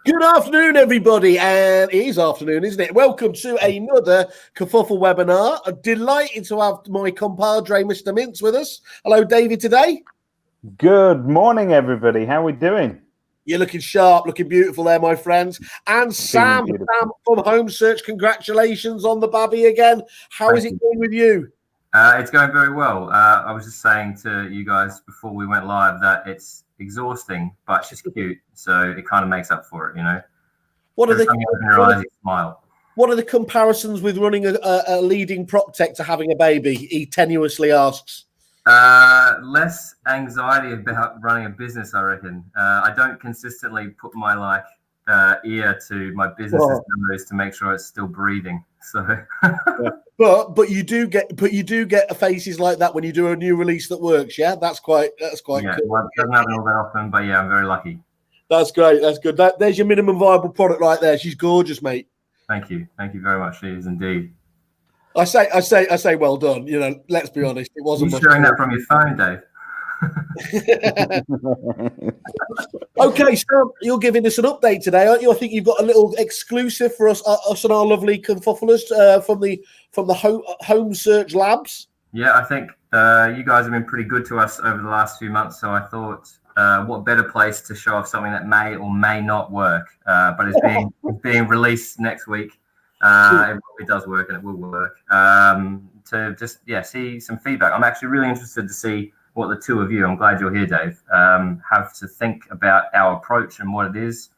Good afternoon, everybody, and it is afternoon, isn't it? Welcome to another Kerfuffle webinar. I'm delighted to have my compadre, Mr. Mintz, with us. Hello, David, today. Good morning, everybody. How are we doing? You're looking sharp, looking beautiful there, my friends. And Sam from Homesearch, congratulations on the babby again. How is it going with you? It's going very well. I was just saying to you guys before we went live that it's exhausting, but she's cute, so it kind of makes up for it, you know. What are the comparisons with running a leading prop tech to having a baby? He tenuously asks. Less anxiety about running a business, I reckon. I don't consistently put my ear to my business's numbers to make sure it's still breathing. So, but you do get faces like that when you do a new release that works. Yeah, that's quite yeah, cool. Well, it doesn't happen all that often, but yeah, I'm very lucky. That's great. That's good. There's your minimum viable product right there. She's gorgeous, mate. Thank you very much. She is indeed. I say, well done. You know, let's be honest. It wasn't. You're showing that from your phone, Dave. Okay, so you're giving us an update today, aren't you? I think you've got a little exclusive for us and our lovely Kerfufflers from the Homesearch labs. Yeah, I think you guys have been pretty good to us over the last few months. So I thought, what better place to show off something that may or may not work, but it's being released next week. It does work and it will work. To just see some feedback. I'm actually really interested to see what the two of you, I'm glad you're here, Dave, have to think about our approach and what it is.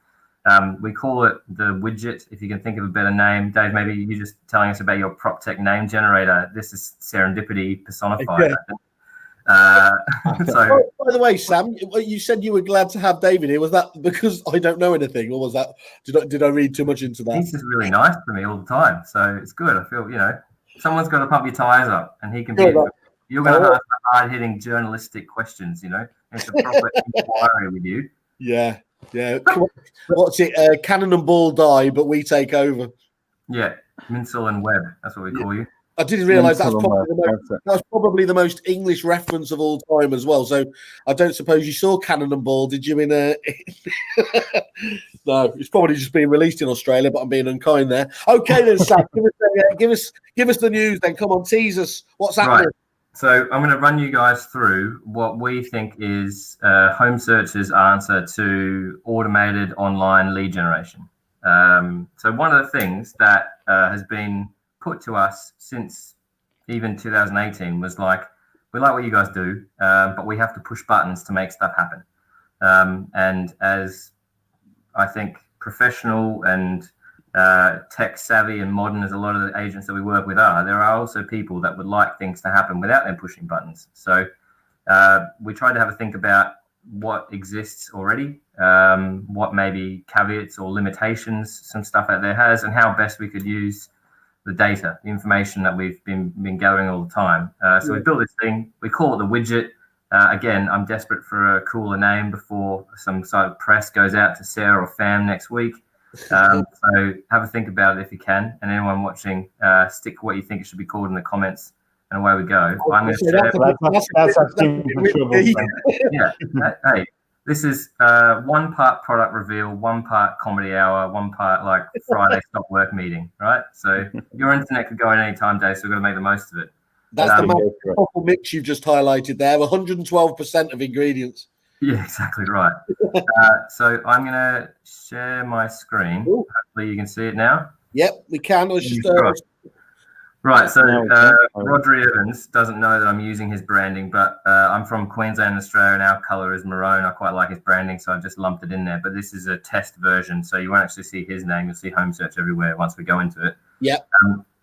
We call it the widget, if you can think of a better name. Dave, maybe you just telling us about your prop tech name generator. This is serendipity personified. Yeah. By the way, Sam, you said you were glad to have David here. Was that because I don't know anything, or was that did I read too much into that? He's just really nice to me all the time, so it's good. I feel someone's got to pump your tires up, and he can be. You're going to ask hard-hitting journalistic questions, It's a proper inquiry with you. Yeah. What's it? Cannon and ball die, but we take over. Yeah, Minsel and Webb. That's what we call you. I didn't realise that's probably the most English reference of all time as well. So I don't suppose you saw Cannon and Ball, did you? No, it's probably just being released in Australia, but I'm being unkind there. Okay, then, Sam, give us the news. Then come on, tease us. What's happening? Right. So I'm going to run you guys through what we think is Homesearch's answer to automated online lead generation. So one of the things that has been put to us since even 2018 was we like what you guys do, but we have to push buttons to make stuff happen. And as I think professional and tech savvy and modern as a lot of the agents that we work with are, there are also people that would like things to happen without them pushing buttons. So we tried to have a think about what exists already, what maybe caveats or limitations some stuff out there has, and how best we could use the data, the information that we've been gathering all the time. So we built this thing. We call it the widget. Again, I'm desperate for a cooler name before some sort of press goes out to Sarah or Fam next week. So have a think about it if you can. And anyone watching, stick what you think it should be called in the comments, and away we go. I'm going to share. Hey, this is 1 part product reveal, 1 part comedy hour, 1 part Friday stop work meeting, right? So your internet could go at any time, Dave, so we've got to make the most of it. That's the Kerfuffle mix you've just highlighted there, 112% of ingredients. Yeah, exactly right. So I'm going to share my screen. Ooh. Hopefully you can see it now. Yep, we can. Right, so Rodri Evans doesn't know that I'm using his branding, but I'm from Queensland, Australia, and our colour is maroon. I quite like his branding, so I've just lumped it in there. But this is a test version, so you won't actually see his name. You'll see Homesearch everywhere once we go into it. Yep.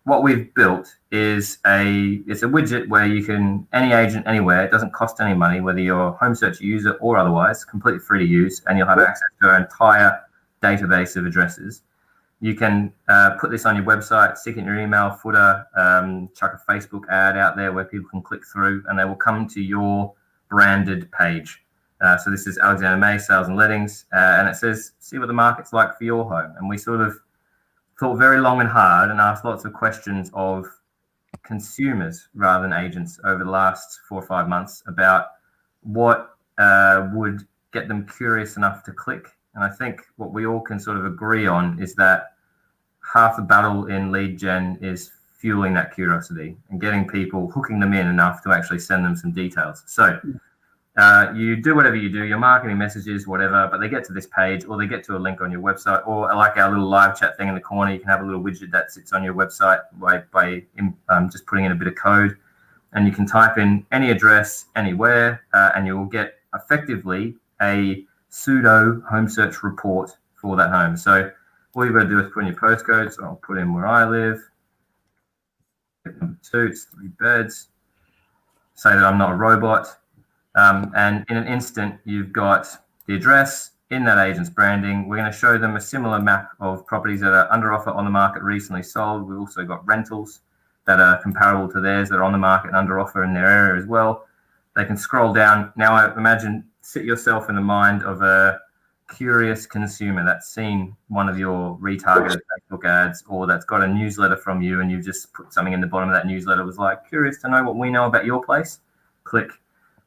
What we've built is it's a widget where you can, any agent anywhere, it doesn't cost any money, whether you're a Homesearch user or otherwise, completely free to use, and you'll have access to our entire database of addresses. You can put this on your website, stick it in your email footer, chuck a Facebook ad out there where people can click through and they will come to your branded page. So this is Alexander May, Sales and Lettings, and it says, see what the market's like for your home. And we sort of thought very long and hard and asked lots of questions of consumers rather than agents over the last 4 or 5 months about what would get them curious enough to click And I think what we all can sort of agree on is that half the battle in lead gen is fueling that curiosity and getting people, hooking them in enough to actually send them some details. So you do whatever you do, your marketing messages, whatever, but they get to this page or they get to a link on your website, or like our little live chat thing in the corner, you can have a little widget that sits on your website by just putting in a bit of code, and you can type in any address anywhere, and you will get effectively a pseudo home search report for that home. So all you've got to do is put in your postcode. So I'll put in where I live. Number 2, it's 3 beds. Say that I'm not a robot. And in an instant, you've got the address in that agent's branding. We're going to show them a similar map of properties that are under offer, on the market, recently sold. We've also got rentals that are comparable to theirs that are on the market and under offer in their area as well. They can scroll down. Now, I imagine, sit yourself in the mind of a curious consumer that's seen one of your retargeted Facebook ads, or that's got a newsletter from you and you've just put something in the bottom of that newsletter, was like, curious to know what we know about your place. Click.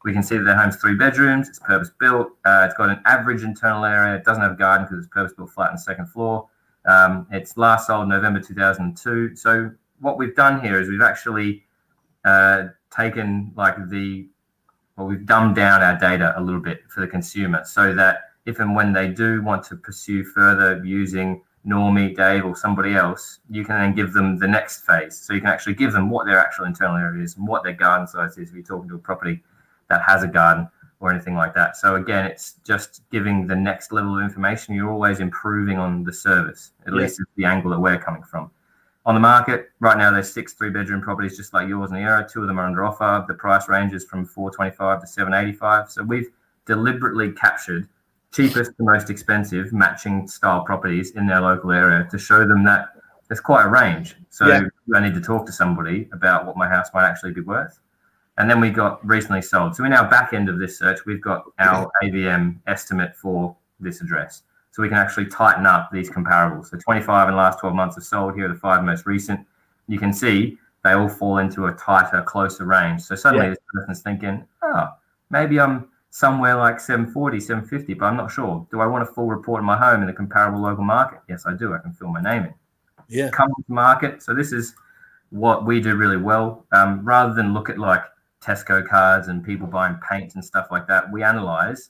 We can see that their home's 3 bedrooms, it's purpose built, it's got an average internal area, it doesn't have a garden because it's purpose built flat on the second floor. It's last sold November 2002. So what we've done here is we've actually taken we've dumbed down our data a little bit for the consumer, so that if and when they do want to pursue further using Normie, Dave, or somebody else, you can then give them the next phase. So you can actually give them what their actual internal area is and what their garden size is if you're talking to a property that has a garden or anything like that. So again, it's just giving the next level of information. You're always improving on the service, at least it's the angle that we're coming from. On the market right now, there's 6 3-bedroom properties just like yours in the area. 2 of them are under offer. The price ranges from $425 to $785. So we've deliberately captured cheapest to most expensive matching style properties in their local area to show them that there's quite a range. So I need to talk to somebody about what my house might actually be worth. And then we got recently sold. So in our back end of this search, we've got our AVM estimate for this address. So we can actually tighten up these comparables. So 25 in the last 12 months have sold. Here are the 5 most recent. You can see they all fall into a tighter, closer range. So suddenly this person's thinking, maybe I'm somewhere like 740, 750, but I'm not sure. Do I want a full report of my home in a comparable local market? Yes, I do. I can fill my name in. Yeah. Come to market. So this is what we do really well. Rather than look at like Tesco cards and people buying paint and stuff like that, we analyze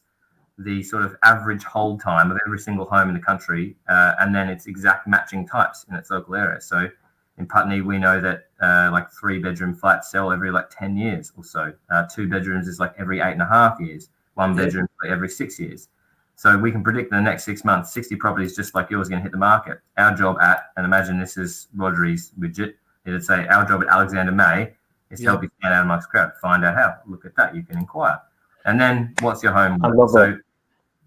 the sort of average hold time of every single home in the country, and then its exact matching types in its local area. So in Putney, we know that like 3-bedroom flats sell every like 10 years or so. 2 bedrooms is like every 8.5 years. 1 bedroom like every 6 years. So we can predict in the next 6 months, 60 properties just like yours are going to hit the market. Our job and imagine this is Rodri's widget, it'd say our job at Alexander May is to help you stand out amongst the crowd, find out how. Look at that, you can inquire. And then what's your home? I love so that.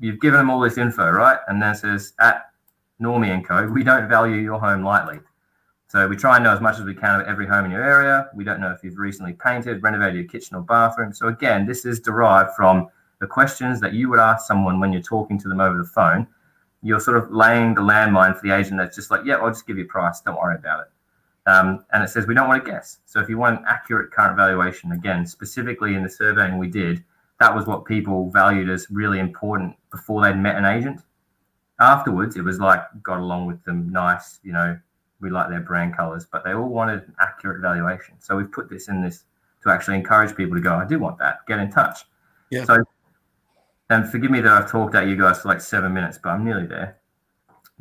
You've given them all this info, right? And then it says at Normie & Co, we don't value your home lightly. So we try and know as much as we can of every home in your area. We don't know if you've recently painted, renovated your kitchen or bathroom. So again, this is derived from the questions that you would ask someone when you're talking to them over the phone. You're sort of laying the landmine for the agent that's just like, I'll just give you a price. Don't worry about it. And it says we don't want to guess. So if you want an accurate current valuation, again, specifically in the surveying we did, that was what people valued as really important before they'd met an agent. Afterwards, it was like, got along with them, nice, we like their brand colors, but they all wanted an accurate valuation. So we've put this in this to actually encourage people to go, I do want that, get in touch. Yeah. So, and forgive me that I've talked at you guys for like 7 minutes, but I'm nearly there.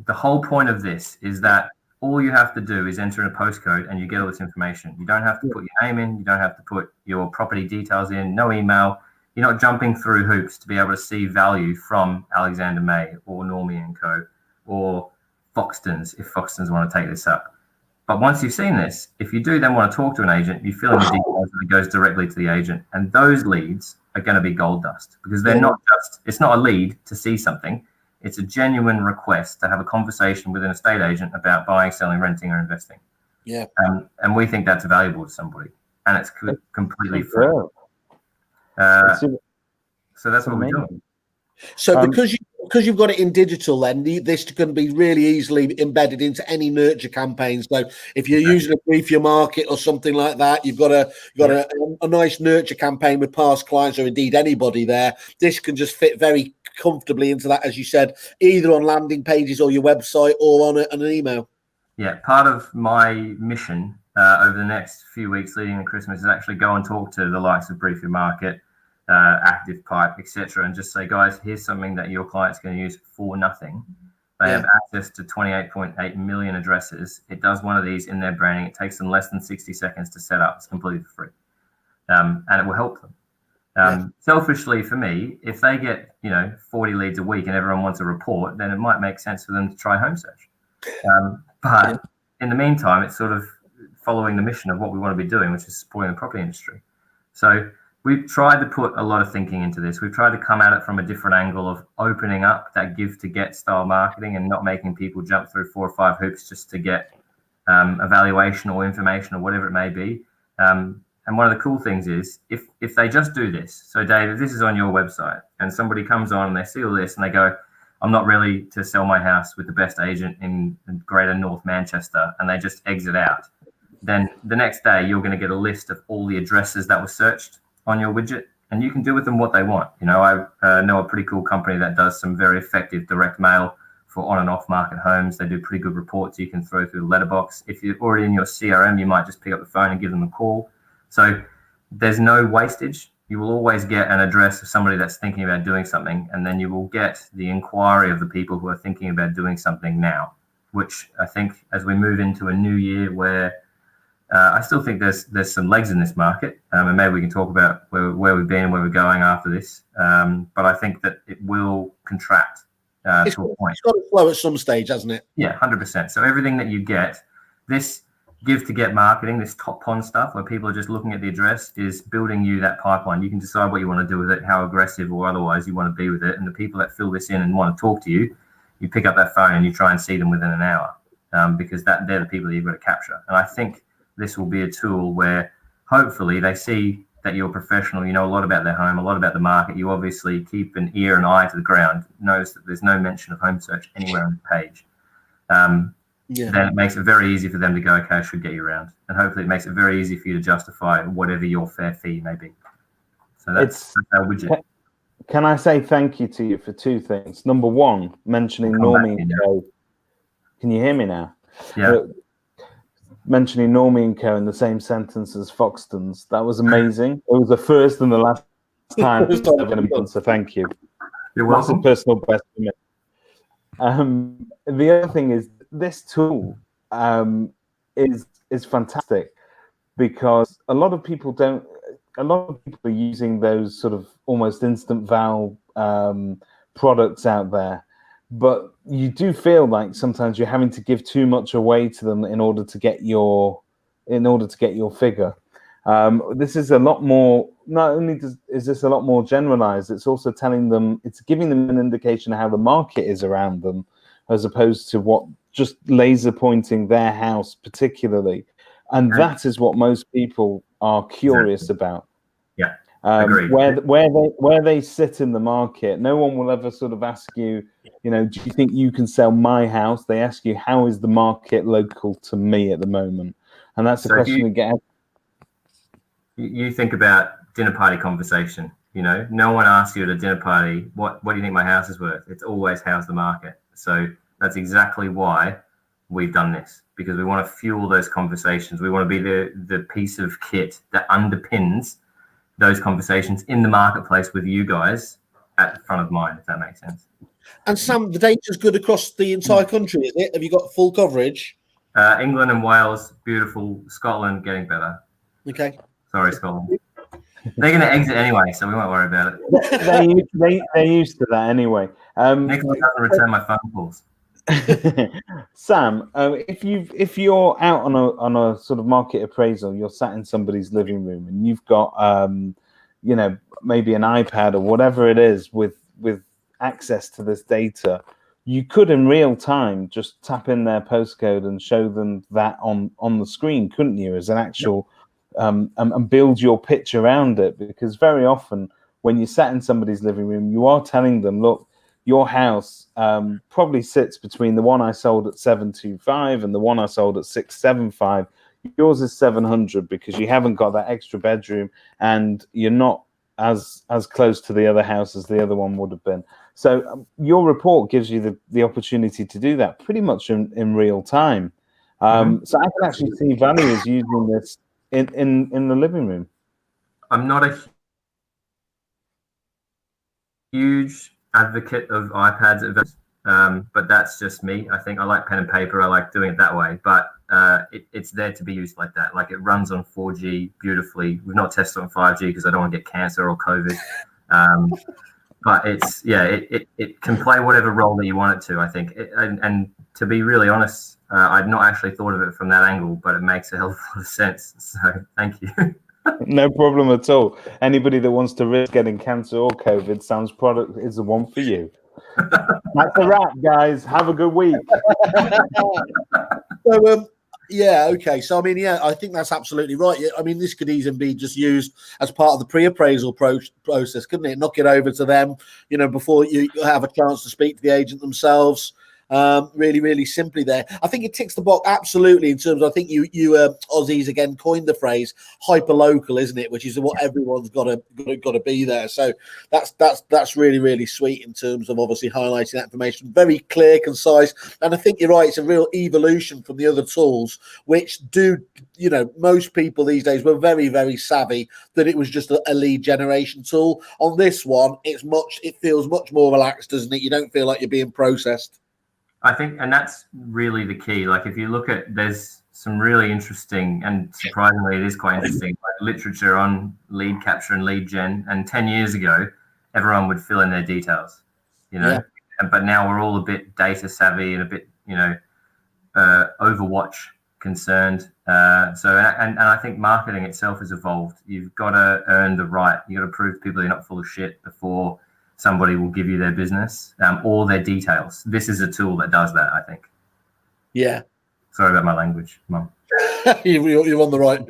The whole point of this is that all you have to do is enter in a postcode and you get all this information. You don't have to put your name in. You don't have to put your property details in, no email. You're not jumping through hoops to be able to see value from Alexander May or Normie & Co. or Foxtons, if Foxtons want to take this up. But once you've seen this, if you do then want to talk to an agent, you fill in the details and it goes directly to the agent. And those leads are going to be gold dust because they're not just, it's not a lead to see something. It's a genuine request to have a conversation with an estate agent about buying, selling, renting, or investing. Yeah. And we think that's valuable to somebody. And it's completely free. So that's what we're doing. So because you've got it in digital, then this can be really easily embedded into any nurture campaign. So if you're using a brief your market or something like that, you've got a nice nurture campaign with past clients or indeed anybody there. This can just fit very comfortably into that, as you said, either on landing pages or your website or on an email. Yeah, part of my mission over the next few weeks leading to Christmas is actually go and talk to the likes of Brief Your Market, Active Pipe, etc., and just say, guys, here's something that your client's going to use for nothing. They have access to 28.8 million addresses. It does one of these in their branding. It takes them less than 60 seconds to set up. It's completely free, and it will help them. Selfishly, for me, if they get 40 leads a week and everyone wants a report, then it might make sense for them to try Homesearch. But in the meantime, it's sort of following the mission of what we want to be doing, which is supporting the property industry. So we've tried to put a lot of thinking into this. We've tried to come at it from a different angle of opening up that give to get style marketing and not making people jump through 4 or 5 hoops just to get evaluation or information or whatever it may be. And one of the cool things is if they just do this. So Dave, if this is on your website and somebody comes on and they see all this and they go, I'm not really to sell my house with the best agent in Greater North Manchester, and they just exit out, then the next day you're going to get a list of all the addresses that were searched on your widget, and you can do with them what they want. I know a pretty cool company that does some very effective direct mail for on and off market homes. They do pretty good reports you can throw through the letterbox. If you're already in your CRM, you might just pick up the phone and give them a call. So there's no wastage. You will always get an address of somebody that's thinking about doing something, and then you will get the inquiry of the people who are thinking about doing something now, which I think as we move into a new year where I still think there's some legs in this market, and maybe we can talk about where we've been and where we're going after this. But I think that it will contract to a point. It's got to flow at some stage, hasn't it? Yeah, 100%. So everything that you get, this give to get marketing, this top pond stuff where people are just looking at the address, is building you that pipeline. You can decide what you want to do with it, how aggressive or otherwise you want to be with it. And the people that fill this in and want to talk to you, you pick up that phone and you try and see them within an hour, because they're the people that you've got to capture. And I think this will be a tool where hopefully they see that you're a professional, you know a lot about their home, a lot about the market. You obviously keep an ear and eye to the ground. Notice that there's no mention of Homesearch anywhere on the page. Then it makes it very easy for them to go, okay, I should get you around. And hopefully it makes it very easy for you to justify whatever your fair fee may be. So that's our widget. Can I say thank you to you for 2 things? Number one, mentioning Normie and Co. Can you hear me now? Yeah. Mentioning Normie and Co. in the same sentence as Foxtons. That was amazing. It was the first and the last time I've been done, so thank you. You're welcome. That's a personal best for me. The other thing is this tool is fantastic, because a lot of people are using those sort of almost instant val products out there, but you do feel like sometimes you're having to give too much away to them in order to get your figure. This is a lot more. Not only is this a lot more generalized, it's also giving them an indication of how the market is around them, as opposed to what just laser pointing their house particularly. And that is what most people are curious about. Yeah, agreed. Where they sit in the market. No one will ever sort of ask you, do you think you can sell my house? They ask you, how is the market local to me at the moment? And that's the question you get. You think about dinner party conversation. No one asks you at a dinner party, what do you think my house is worth? It's always, how's the market? So that's exactly why we've done this, because we want to fuel those conversations. We want to be the piece of kit that underpins those conversations in the marketplace with you guys at the front of mind, if that makes sense. And Sam, the data's good across the entire country, is it? Have you got full coverage? England and Wales, beautiful. Scotland, getting better. Okay. Sorry, Scotland. They're going to exit anyway, so we won't worry about it. They're used to that anyway. Nicola doesn't return my phone calls. Sam, if you're out on a sort of market appraisal, you're sat in somebody's living room and you've got maybe an iPad or whatever it is with access to this data, you could in real time just tap in their postcode and show them that on the screen, couldn't you, as an actual and build your pitch around it? Because very often when you sat in somebody's living room, you are telling them, look, your house probably sits between the one I sold at 725 and the one I sold at 675. Yours is 700 because you haven't got that extra bedroom and you're not as close to the other house as the other one would have been. So your report gives you the opportunity to do that pretty much in real time. So I can actually see valuers using this in the living room. I'm not a huge advocate of iPads, but that's just me. I think I like pen and paper. I like doing it that way, but it's there to be used like that. Like, it runs on 4G beautifully. We've not tested on 5G because I don't want to get cancer or COVID. But it can play whatever role that you want it to, I think. And to be really honest, I'd not actually thought of it from that angle, but it makes a hell of a lot of sense. So thank you. No problem at all. Anybody that wants to risk getting cancer or COVID, Sam's product is the one for you. That's a wrap, guys. Have a good week. So, yeah, okay. So, I mean, yeah, I think that's absolutely right. I mean, this could easily be just used as part of the pre-appraisal process, couldn't it? Knock it over to them, before you have a chance to speak to the agent themselves. Really, really simply there. I think it ticks the box absolutely in terms of, I think you Aussies again coined the phrase hyper local, isn't it? Which is what everyone's got to be there. So that's really, really sweet in terms of obviously highlighting that information. Very clear, concise, and I think you're right. It's a real evolution from the other tools, which most people these days were very, very savvy that it was just a lead generation tool. On this one, it feels much more relaxed, doesn't it? You don't feel like you're being processed. I think, and that's really the key. Like, if you look at, there's some really interesting, and surprisingly, it is quite interesting, like literature on lead capture and lead gen. And 10 years ago, everyone would fill in their details, Yeah. But now we're all a bit data savvy and a bit, Overwatch concerned. And I think marketing itself has evolved. You've got to earn the right. You've got to prove to people you're not full of shit before somebody will give you their business or their details. This is a tool that does that, I think. Yeah. Sorry about my language, Mum. You're on the right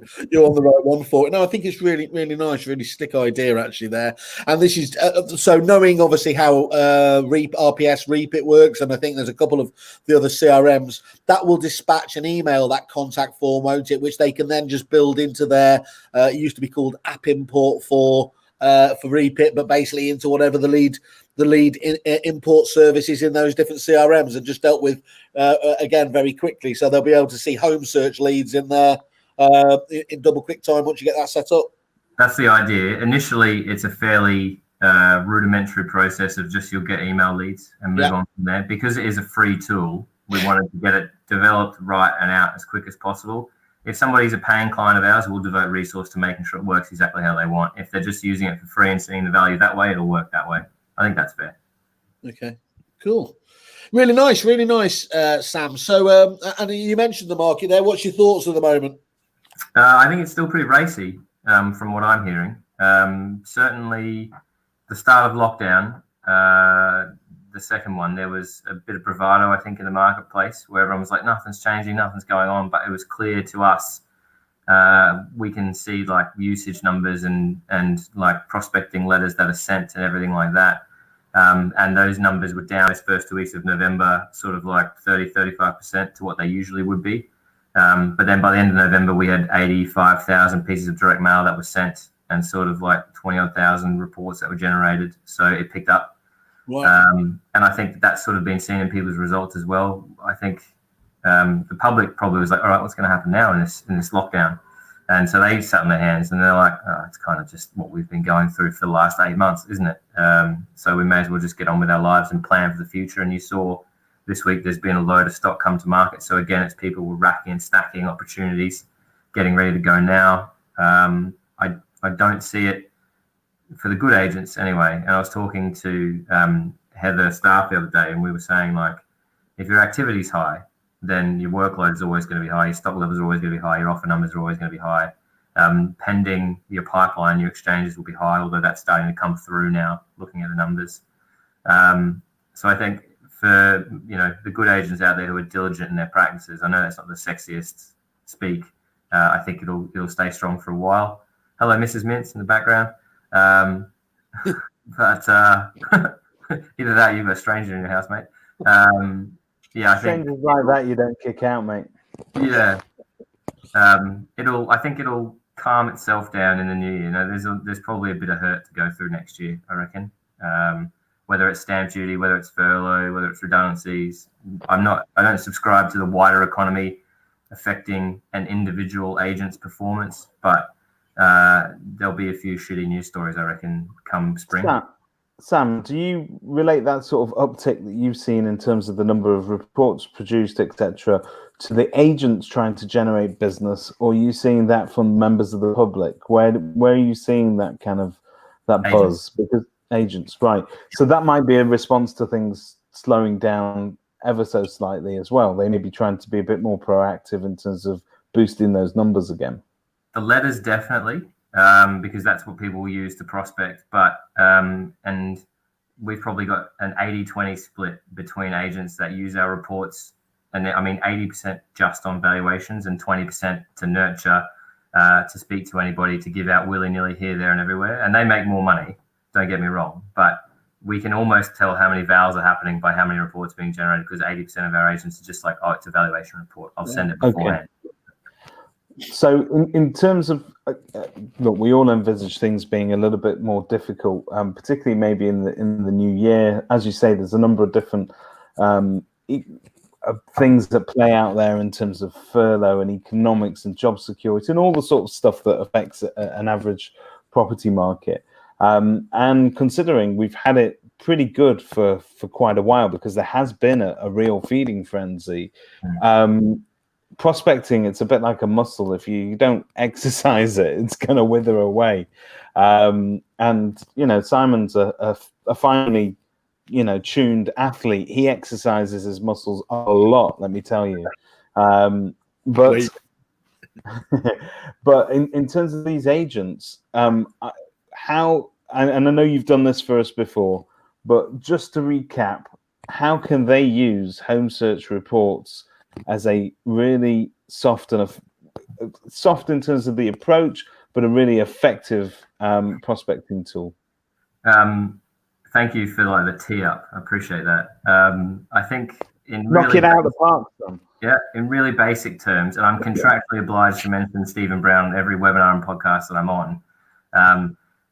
one for it. No, I think it's really, really nice, really slick idea actually there. And this is so knowing obviously how RPS Repeat works, and I think there's a couple of the other CRMs that will dispatch an email, that contact form, won't it? Which they can then just build into their it used to be called app import for Repeat, but basically into whatever the lead import services in those different CRMs, and just dealt with again very quickly. So they'll be able to see Homesearch leads in there in double quick time once you get that set up. That's the idea. Initially, it's a fairly rudimentary process of just you'll get email leads and move on from there. Because it is a free tool, we wanted to get it developed right and out as quick as possible. If somebody's a paying client of ours, we'll devote resource to making sure it works exactly how they want. If they're just using it for free and seeing the value that way, it'll work that way. I think that's fair. Okay, cool. Really nice, Sam. So, and you mentioned the market there. What's your thoughts at the moment? I think it's still pretty racy from what I'm hearing. Certainly, the start of lockdown, the second one, there was a bit of bravado, I think, in the marketplace where everyone was like, nothing's changing, nothing's going on. But it was clear to us, we can see like usage numbers and like prospecting letters that are sent and everything like that. And those numbers were down those first 2 weeks of November, sort of like 35% to what they usually would be. But then by the end of November, we had 85,000 pieces of direct mail that were sent and sort of like 20,000 reports that were generated. So it picked up. Wow. And I think that's sort of been seen in people's results as well. I think the public probably was like, all right, what's going to happen now in this lockdown? And so they sat on their hands and they're like, oh, it's kind of just what we've been going through for the last 8 months, isn't it? So we may as well just get on with our lives and plan for the future. And you saw this week there's been a load of stock come to market. So again, it's people were racking and stacking opportunities, getting ready to go now. I don't see it for the good agents anyway. And I was talking to Heather Staff the other day, and we were saying, like, if your activity's high, then your workload is always going to be high, your stock levels are always going to be high, your offer numbers are always going to be high. Pending your pipeline, your exchanges will be high, although that's starting to come through now, looking at the numbers. So I think for the good agents out there who are diligent in their practices, I know that's not the sexiest speak. I think it'll stay strong for a while. Hello, Mrs. Mintz in the background. But either that, you've got a stranger in your house, mate. Yeah, I think strangers like that you don't kick out, mate. Yeah, I think it'll calm itself down in the new year. There's probably a bit of hurt to go through next year, I reckon. whether it's stamp duty, whether it's furlough, whether it's redundancies. I don't subscribe to the wider economy affecting an individual agent's performance, but there'll be a few shitty news stories, I reckon, come spring. Sam, do you relate that sort of uptick that you've seen in terms of the number of reports produced, etc., to the agents trying to generate business, or are you seeing that from members of the public? Where are you seeing that kind of that buzz? Because agents, right? So that might be a response to things slowing down ever so slightly as well. They may be trying to be a bit more proactive in terms of boosting those numbers again. The letters definitely. Because that's what people will use to prospect. But and we've probably got an 80-20 split between agents that use our reports, and I mean 80% just on valuations and 20% to nurture, to speak to anybody, to give out willy-nilly here, there, and everywhere. And they make more money, don't get me wrong, but we can almost tell how many vals are happening by how many reports being generated, because 80% of our agents are just like, oh, it's a valuation report, I'll send it beforehand. Okay. So in terms of, look, we all envisage things being a little bit more difficult, particularly maybe in the new year. As you say, there's a number of different things that play out there in terms of furlough and economics and job security and all the sort of stuff that affects an average property market. And considering we've had it pretty good for quite a while, because there has been a real feeding frenzy. Prospecting, it's a bit like a muscle. If you don't exercise it, it's going to wither away. And Simon's a finely tuned athlete. He exercises his muscles a lot, let me tell you. But in terms of these agents, how, and I know you've done this for us before, but just to recap, how can they use Homesearch reports as a really soft and soft in terms of the approach, but a really effective prospecting tool? Thank you for the tee up. I appreciate that. I think knock it out of the park, son. Yeah, in really basic terms, and I'm contractually obliged to mention Stephen Brown every webinar and podcast that I'm on.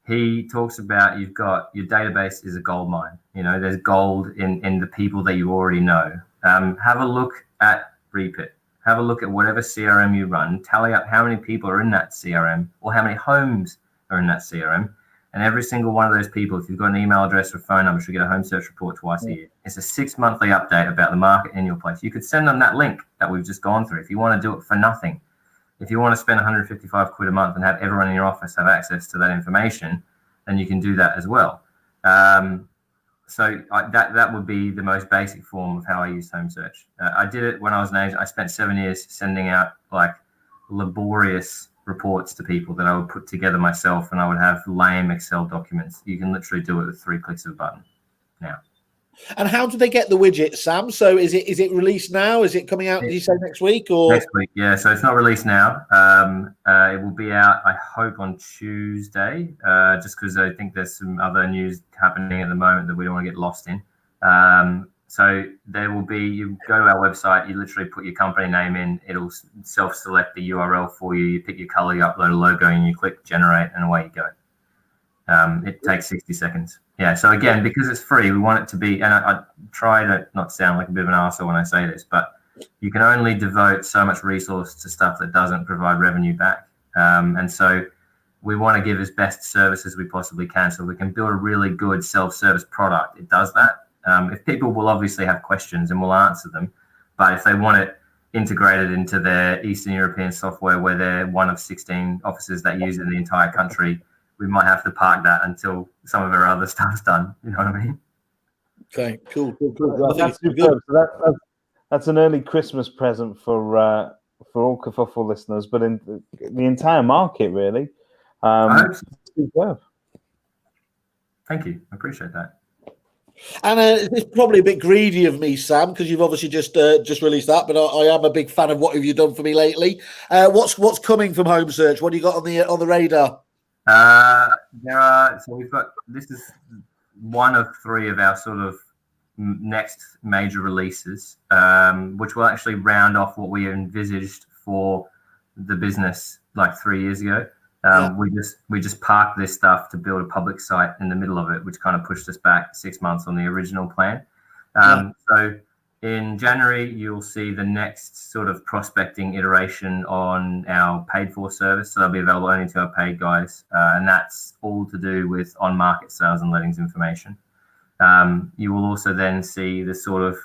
He talks about, you've got your database is a gold mine. There's gold in the people that you already know. Have a look at Repeat. Have a look at whatever CRM you run. Tally up how many people are in that CRM, or how many homes are in that CRM. And every single one of those people, if you've got an email address or phone number, should get a Homesearch report twice a year. It's a 6-monthly update about the market in your place. You could send them that link that we've just gone through if you want to do it for nothing. If you want to spend 155 quid a month and have everyone in your office have access to that information, then you can do that as well. So that would be the most basic form of how I use Homesearch. I did it when I was an agent. I spent 7 years sending out laborious reports to people that I would put together myself, and I would have lame Excel documents. You can literally do it with 3 clicks of a button now. And how do they get the widget, Sam? So is it released now? Is it coming out, did you say next week? Or next week, yeah. So it's not released now. It will be out, I hope, on Tuesday, just because I think there's some other news happening at the moment that we don't want to get lost in. So there will be, you go to our website, you literally put your company name in, it'll self-select the URL for you, you pick your color, you upload a logo, and you click generate, and away you go. It takes 60 seconds. Yeah, so again, because it's free, we want it to be, and I try to not sound like a bit of an arsehole when I say this, but you can only devote so much resource to stuff that doesn't provide revenue back. And so we want to give as best service as we possibly can, so we can build a really good self-service product. It does that. If people will obviously have questions, and we'll answer them, but if they want it integrated into their Eastern European software, where they're one of 16 offices that use it in the entire country, we might have to park that until some of our other stuff's done. You know what I mean? Okay, cool. That's good. So that's an early Christmas present for all Kerfuffle listeners, but in the entire market, really. Superb. Thank you. I appreciate that. And it's probably a bit greedy of me, Sam, because you've obviously just released that. But I am a big fan of what have you done for me lately. What's coming from Homesearch? What do you got on the radar? So we've got, this is one of 3 of our sort of next major releases, which will actually round off what we envisaged for the business 3 years ago. We just parked this stuff to build a public site in the middle of it, which kind of pushed us back 6 months on the original plan. So in January, you'll see the next sort of prospecting iteration on our paid for service. So that'll be available only to our paid guys. And that's all to do with on-market sales and lettings information. You will also then see the sort of,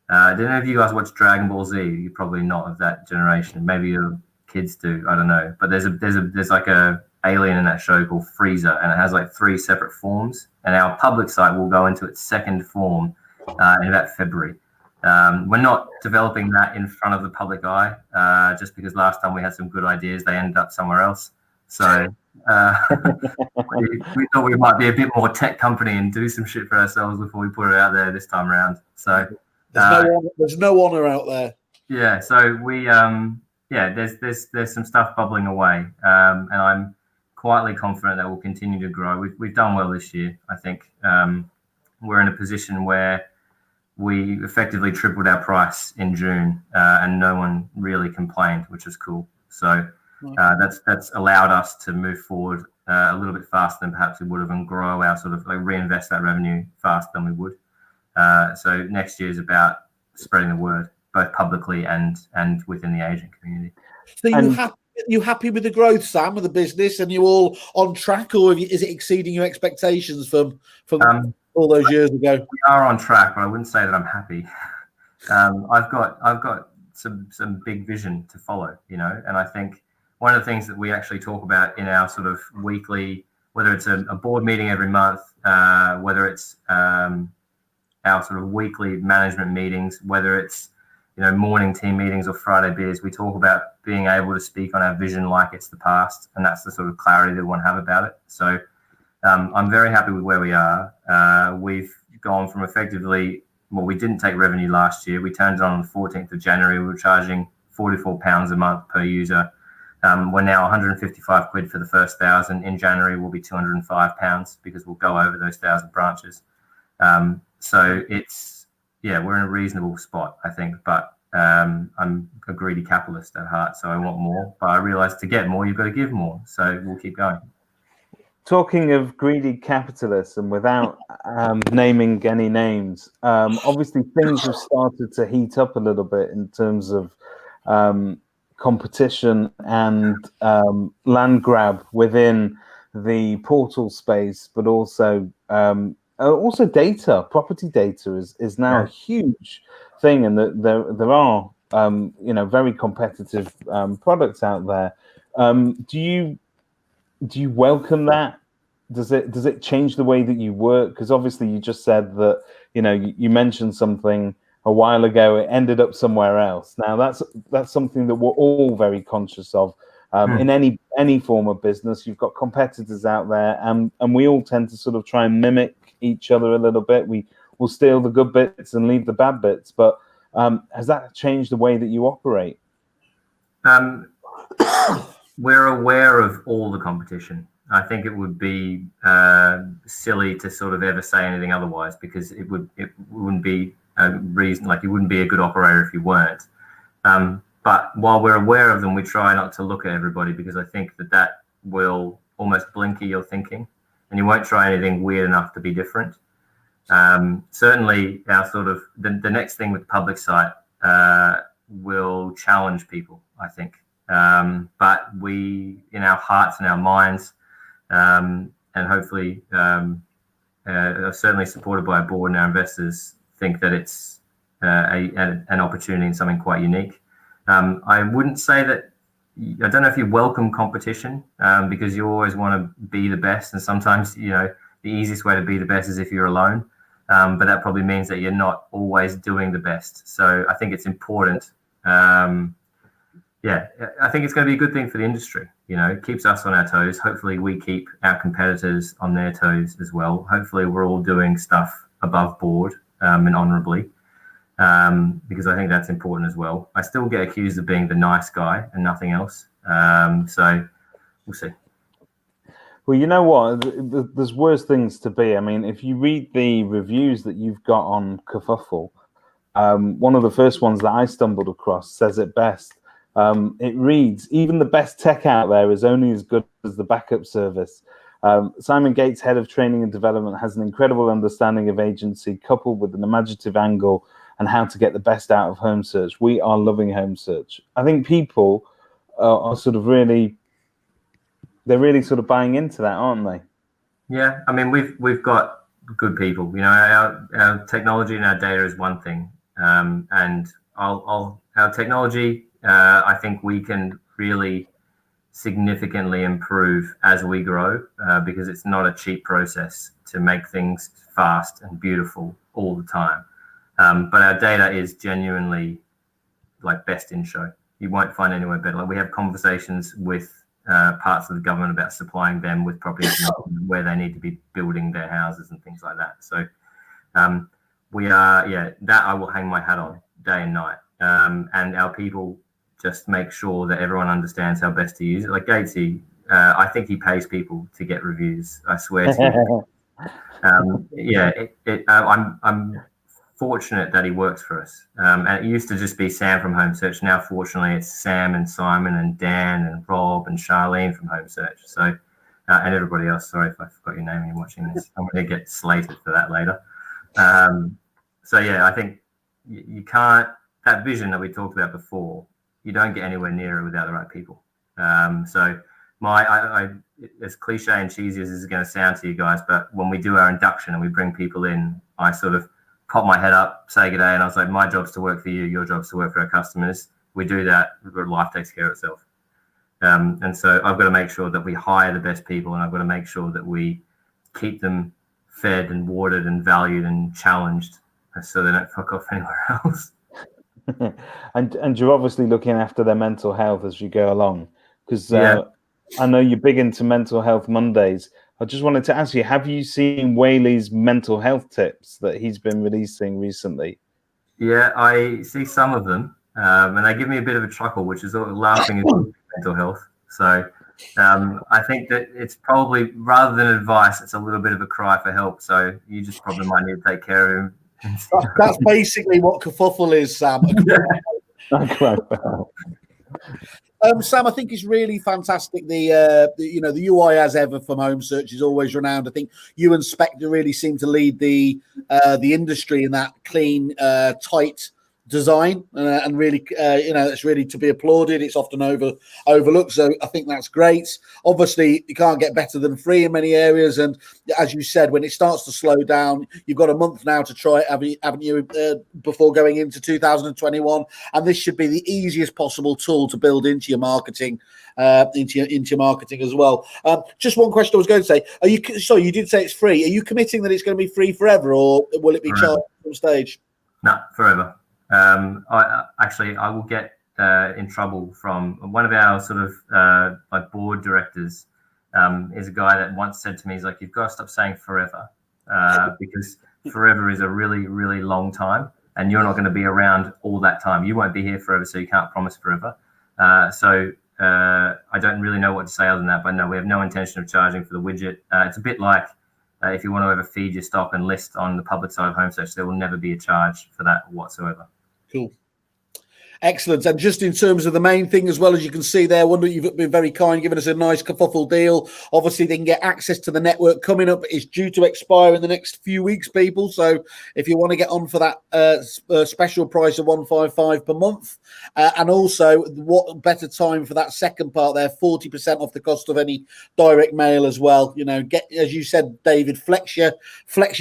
I don't know if you guys watch Dragon Ball Z. You're probably not of that generation. Maybe your kids do. I don't know. But there's like a alien in that show called Frieza, and it has like 3 separate forms. And our public site will go into its second form in about February. We're not developing that in front of the public eye, just because last time we had some good ideas, they ended up somewhere else. So we thought we might be a bit more tech company and do some shit for ourselves before we put it out there this time around. So there's no honor out there. Yeah. So we there's some stuff bubbling away, and I'm quietly confident that we'll continue to grow. We've done well this year. I think we're in a position where we effectively tripled our price in June, and no one really complained, which was cool. So that's allowed us to move forward a little bit faster than perhaps we would have, and grow our sort of like reinvest that revenue faster than we would. So next year is about spreading the word, both publicly and within the agent community. So you happy with the growth, Sam, of the business, and you all on track, or is it exceeding your expectations from all those years ago? We are on track, but I wouldn't say that I'm happy. I've got some big vision to follow, you know, and I think one of the things that we actually talk about in our sort of weekly, whether it's a board meeting every month, whether it's our sort of weekly management meetings, whether it's, you know, morning team meetings or Friday beers, we talk about being able to speak on our vision like it's the past, and that's the sort of clarity that we want to have about it. So I'm very happy with where we are. We've gone from effectively, we didn't take revenue last year. We turned it on the 14th of January. We were charging £44 a month per user. We're now 155 quid for the first 1,000. In January, we'll be £205 because we'll go over those 1,000 branches. So we're in a reasonable spot, I think, but I'm a greedy capitalist at heart, so I want more. But I realize to get more, you've got to give more. So we'll keep going. Talking of greedy capitalists, and without naming any names, obviously things have started to heat up a little bit in terms of competition and land grab within the portal space, but also data. Property data is now a huge thing, and there are very competitive products out there. Do you welcome that? Does it change the way that you work? Because obviously you just said that, you know, you mentioned something a while ago, it ended up somewhere else. Now that's something that we're all very conscious of. In any form of business, you've got competitors out there, and we all tend to sort of try and mimic each other a little bit. We will steal the good bits and leave the bad bits. But has that changed the way that you operate? We're aware of all the competition. I think it would be silly to sort of ever say anything otherwise, because it wouldn't be a reason, like you wouldn't be a good operator if you weren't. But while we're aware of them, we try not to look at everybody, because I think that will almost blinker your thinking, and you won't try anything weird enough to be different. Certainly, our sort of the next thing with the public site will challenge people, I think. But we, in our hearts and our minds, and hopefully certainly supported by our board and our investors, think that it's an opportunity and something quite unique. I wouldn't say that, I don't know if you welcome competition, because you always want to be the best, and sometimes, you know, the easiest way to be the best is if you're alone, but that probably means that you're not always doing the best. So I think it's important. I think it's going to be a good thing for the industry. You know, it keeps us on our toes. Hopefully we keep our competitors on their toes as well. Hopefully we're all doing stuff above board and honorably, because I think that's important as well. I still get accused of being the nice guy and nothing else. So we'll see. Well, you know what? There's worse things to be. I mean, if you read the reviews that you've got on Kerfuffle, one of the first ones that I stumbled across says it best. It reads, even the best tech out there is only as good as the backup service. Simon Gates, head of training and development, has an incredible understanding of agency coupled with an imaginative angle and how to get the best out of Homesearch. We are loving Homesearch. I think people are sort of really sort of buying into that, aren't they? Yeah, I mean, we've got good people. You know, our technology and our data is one thing, and our technology, I think we can really significantly improve as we grow, because it's not a cheap process to make things fast and beautiful all the time. But our data is genuinely like best in show. You won't find anywhere better. Like, we have conversations with parts of the government about supplying them with property where they need to be building their houses and things like that. So we are, that I will hang my hat on day and night. And our people just make sure that everyone understands how best to use it. Like Gatesy, I think he pays people to get reviews. I swear to you. I'm fortunate that he works for us. And it used to just be Sam from Homesearch. Now, fortunately, it's Sam and Simon and Dan and Rob and Charlene from Homesearch. So, and everybody else. Sorry if I forgot your name and you're watching this. I'm going to get slated for that later. So, I think you can't, that vision that we talked about before, you don't get anywhere near it without the right people. So as cliche and cheesy as this is going to sound to you guys, but when we do our induction and we bring people in, I sort of pop my head up, say good day, and I was like, my job's to work for you, your job's to work for our customers. We do that, life takes care of itself. And so I've got to make sure that we hire the best people, and I've got to make sure that we keep them fed and watered and valued and challenged so they don't fuck off anywhere else. And you're obviously looking after their mental health as you go along, because I know you're big into Mental Health Mondays. I just wanted to ask you, have you seen Whaley's mental health tips that he's been releasing recently? Yeah, I see some of them, and they give me a bit of a chuckle, which is laughing at mental health. So I think that it's probably, rather than advice, it's a little bit of a cry for help. So you just probably might need to take care of him. That's basically what Kerfuffle is, Sam. Sam, I think it's really fantastic. The UI as ever from Homesearch is always renowned. I think you and Spectre really seem to lead the industry in that clean, tight design, and really, it's really to be applauded. It's often overlooked, so I think that's great. Obviously, you can't get better than free in many areas, and as you said, when it starts to slow down, you've got a month now to try it, haven't you, before going into 2021, and this should be the easiest possible tool to build into your marketing, into your marketing as well. Just one question I was going to say: you did say it's free. Are you committing that it's going to be free forever, or will it be charged at some stage? No, forever. I will get in trouble from one of our sort of like board directors. Is a guy that once said to me, he's like, you've got to stop saying forever, because forever is a really, really long time, and you're not going to be around all that time. You won't be here forever, so you can't promise forever. So I don't really know what to say other than that, but no, we have no intention of charging for the widget. It's a bit like if you want to ever feed your stock and list on the public side of Homesearch, there will never be a charge for that whatsoever. Cool. Excellent. And just in terms of the main thing as well, as you can see there, Wonder, you've been very kind, giving us a nice Kerfuffle deal. Obviously, they can get access to the network coming up. It's due to expire in the next few weeks, people. So if you want to get on for that special price of $155 per month, and also what better time for that second part there, 40% off the cost of any direct mail as well. You know, get, as you said, David, flex your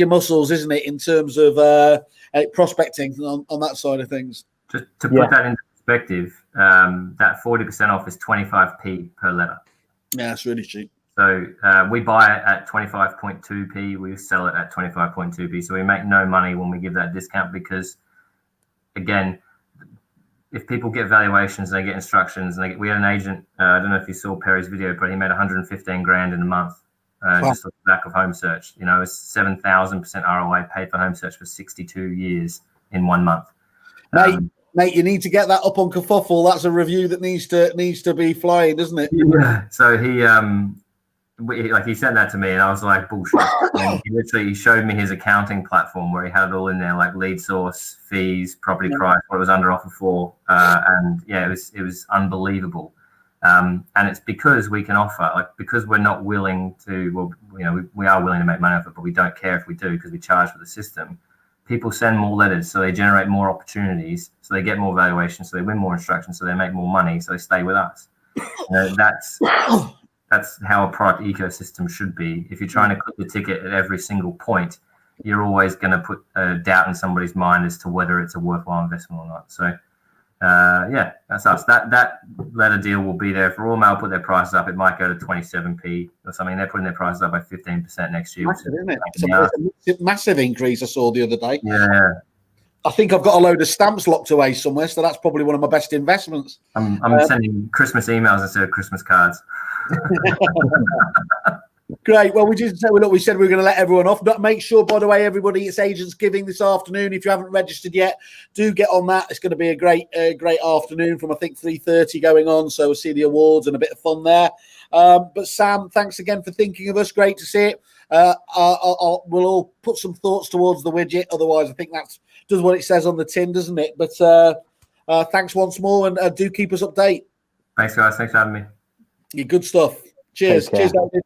muscles, isn't it, in terms of prospecting on that side of things. Just to put that into perspective, that 40% off is 25p per letter. Yeah, it's really cheap. So we buy it at 25.2p. We sell it at 25.2p. So we make no money when we give that discount because, again, if people get valuations, they get instructions. And we had an agent, I don't know if you saw Perry's video, but he made 115 grand in a month just off the back of Homesearch. You know, it's 7,000% ROI, paid for Homesearch for 62 years in 1 month. Mate, you need to get that up on Kerfuffle. That's a review that needs to be flying, doesn't it? Yeah. So he Like, he sent that to me, and I was like, bullshit. And he showed me his accounting platform where he had it all in there, like lead source, fees, property price, what it was under offer for, and yeah, it was unbelievable. And it's because we can offer, like, because we're not willing to, well, you know, we are willing to make money off it, but we don't care if we do because we charge for the system. People send more letters, so they generate more opportunities, so they get more valuation, so they win more instructions, so they make more money, so they stay with us. That's how a product ecosystem should be. If you're trying to click the ticket at every single point, you're always going to put a doubt in somebody's mind as to whether it's a worthwhile investment or not. So, yeah, that's us. That letter deal will be there. For all mail, put their prices up. It might go to 27p or something. They're putting their prices up by 15% next year. Massive, isn't it? It's a massive increase I saw the other day. Yeah. I think I've got a load of stamps locked away somewhere, so that's probably one of my best investments. I'm sending Christmas emails instead of Christmas cards. Great. Well, we said we were going to let everyone off. But make sure, by the way, everybody, it's Agents Giving this afternoon. If you haven't registered yet, do get on that. It's going to be a great afternoon from, I think, 3:30 going on. So we'll see the awards and a bit of fun there. But Sam, thanks again for thinking of us. Great to see it. We'll all put some thoughts towards the widget. Otherwise, I think that does what it says on the tin, doesn't it? But thanks once more, and do keep us updated. Thanks, guys. Thanks for having me. Good stuff. Cheers. Cheers, David.